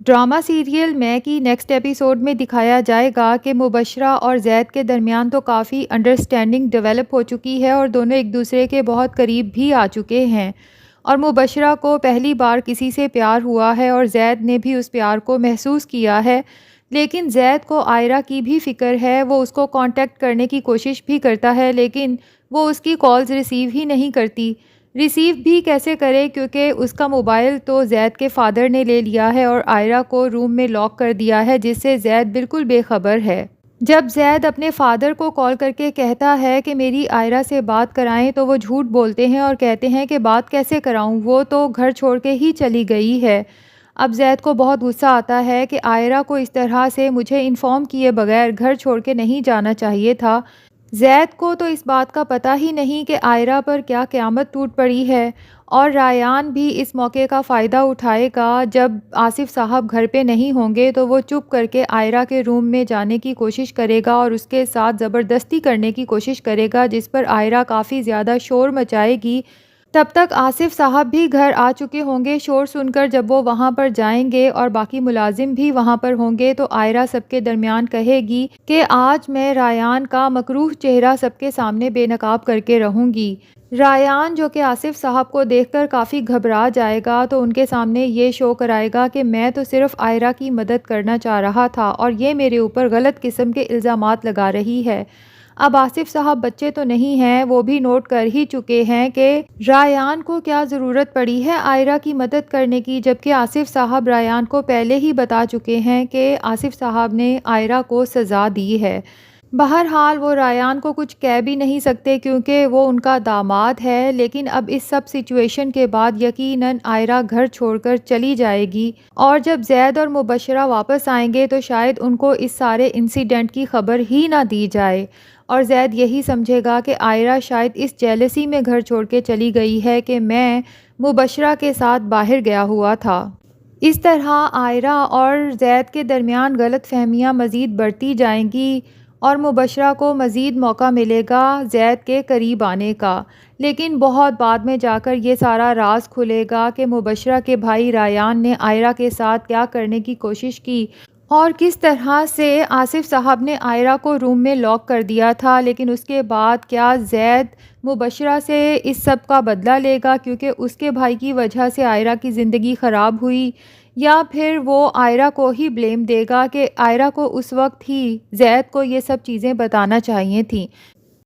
Drama serial میں کی next episode میں دکھایا جائے گا کہ مبشرہ اور زید کے درمیان تو کافی انڈرسٹینڈنگ ڈیولپ ہو چکی ہے اور دونوں ایک دوسرے کے بہت قریب بھی آ چکے ہیں، اور مبشرہ کو پہلی بار کسی سے پیار ہوا ہے اور زید نے بھی اس پیار کو محسوس کیا ہے، لیکن زید کو عائرہ کی بھی فکر ہے۔ وہ اس کو کانٹیکٹ کرنے کی کوشش بھی کرتا ہے لیکن وہ اس کی کالز ریسیو ہی نہیں کرتی۔ ریسیو بھی کیسے کرے کیونکہ اس کا موبائل تو زید کے فادر نے لے لیا ہے اور عائرہ کو روم میں لاک کر دیا ہے، جس سے زید بالکل بے خبر ہے۔ جب زید اپنے فادر کو کال کر کے کہتا ہے کہ میری عائرہ سے بات کرائیں تو وہ جھوٹ بولتے ہیں اور کہتے ہیں کہ بات کیسے کراؤں، وہ تو گھر چھوڑ کے ہی چلی گئی ہے۔ اب زید کو بہت غصہ آتا ہے کہ عائرہ کو اس طرح سے مجھے انفارم کیے بغیر گھر چھوڑ کے نہیں جانا چاہیے تھا۔ زید کو تو اس بات کا پتہ ہی نہیں کہ عائرہ پر کیا قیامت ٹوٹ پڑی ہے، اور ریان بھی اس موقع کا فائدہ اٹھائے گا۔ جب آصف صاحب گھر پہ نہیں ہوں گے تو وہ چپ کر کے عائرہ کے روم میں جانے کی کوشش کرے گا اور اس کے ساتھ زبردستی کرنے کی کوشش کرے گا، جس پر عائرہ کافی زیادہ شور مچائے گی۔ تب تک آصف صاحب بھی گھر آ چکے ہوں گے۔ شور سن کر جب وہ وہاں پر جائیں گے اور باقی ملازم بھی وہاں پر ہوں گے تو عائرہ سب کے درمیان کہے گی کہ آج میں ریان کا مکروہ چہرہ سب کے سامنے بے نقاب کر کے رہوں گی۔ ریان جو کہ آصف صاحب کو دیکھ کر کافی گھبرا جائے گا تو ان کے سامنے یہ شو کرائے گا کہ میں تو صرف عائرہ کی مدد کرنا چاہ رہا تھا اور یہ میرے اوپر غلط قسم کے الزامات لگا رہی ہے۔ اب آصف صاحب بچے تو نہیں ہیں، وہ بھی نوٹ کر ہی چکے ہیں کہ ریان کو کیا ضرورت پڑی ہے عائرہ کی مدد کرنے کی، جبکہ آصف صاحب ریان کو پہلے ہی بتا چکے ہیں کہ آصف صاحب نے عائرہ کو سزا دی ہے۔ بہرحال وہ ریان کو کچھ کہہ بھی نہیں سکتے کیونکہ وہ ان کا داماد ہے، لیکن اب اس سب سچویشن کے بعد یقیناً عائرہ گھر چھوڑ کر چلی جائے گی، اور جب زید اور مبشرہ واپس آئیں گے تو شاید ان کو اس سارے انسیڈنٹ کی خبر ہی نہ دی جائے، اور زید یہی سمجھے گا کہ عائرہ شاید اس جیلسی میں گھر چھوڑ کے چلی گئی ہے کہ میں مبشرہ کے ساتھ باہر گیا ہوا تھا۔ اس طرح عائرہ اور زید کے درمیان غلط فہمیاں مزید بڑھتی جائیں گی اور مبشرہ کو مزید موقع ملے گا زید کے قریب آنے کا، لیکن بہت بعد میں جا کر یہ سارا راز کھلے گا کہ مبشرہ کے بھائی ریان نے عائرہ کے ساتھ کیا کرنے کی کوشش کی اور کس طرح سے آصف صاحب نے عائرہ کو روم میں لاک کر دیا تھا، لیکن اس کے بعد کیا زید مبشرہ سے اس سب کا بدلہ لے گا کیونکہ اس کے بھائی کی وجہ سے عائرہ کی زندگی خراب ہوئی، یا پھر وہ عائرہ کو ہی بلیم دے گا کہ عائرہ کو اس وقت ہی زید کو یہ سب چیزیں بتانا چاہیے تھیں۔